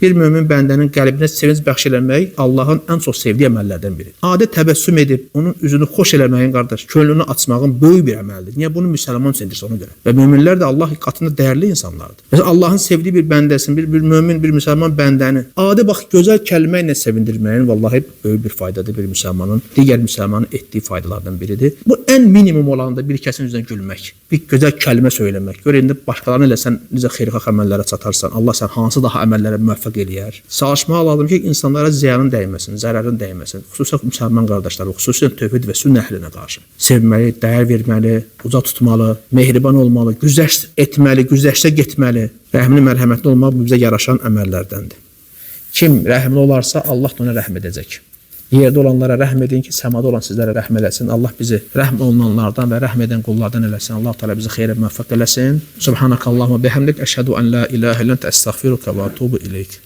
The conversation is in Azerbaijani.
Bir mömin bəndənin qəlbinə sevinç bəxş eləmək Allahın ən çox sevdiyi əməllərdən biridir. Adi təbəssüm edib onun üzünü xoş eləməyin qardaş, könlünü açmağın böyük bir əməldir. Niyə bunu müsəlman sevirsə ona görə? Və möminlər də Allah qatında dəyərli insanlardır. Məsələn, Allahın sevdiyi bir bəndəsin, bir mömin, bir müsəlman bəndəni adi bax gözəl kəlmə ilə sevindirməyin vallahi böyük bir faydadır bir müsəlmanın digər müsəlmanın etdiyi faydalardan biridir. Bu ən minimum olanda bir kəsin üzünə gülmək, bir gözəl kəlmə söyləmək. Gör indi başqalarına elə sən necə xeyirxah əməllərə çatarsan, Allah sən hansı daha əməllərə müvəffəq eləyər. Çalışmaq lazım ki, insanlara ziyanın dəyməsin, zərərin dəyməsin. Xüsusən müsəlman qardaşları, xüsusən tövhid və sünnə əhlinə qarşı sevməli, dəyər verməli, uca tutmalı, mehriban olmalı, güzəşt etməli, güzəştə getməli. Rəhmli, mərhəmətli olmaq bizə yaraşan əməllərdəndir. Kim rəhmli olarsa, Allah da ona rəhm edəcək. Yerdə olanlara rəhm edin ki, səmada olan sizlərə rəhm eləsin. Allah bizi rəhm olunanlardan və rəhm edən qullardan eləsin. Allah Teala bizi xeyrə müvəffəq eləsin. Subhanakallahumma bihamdik, əşhədu an la ilahe illə ente, estağfiruka və etûbu ileyk.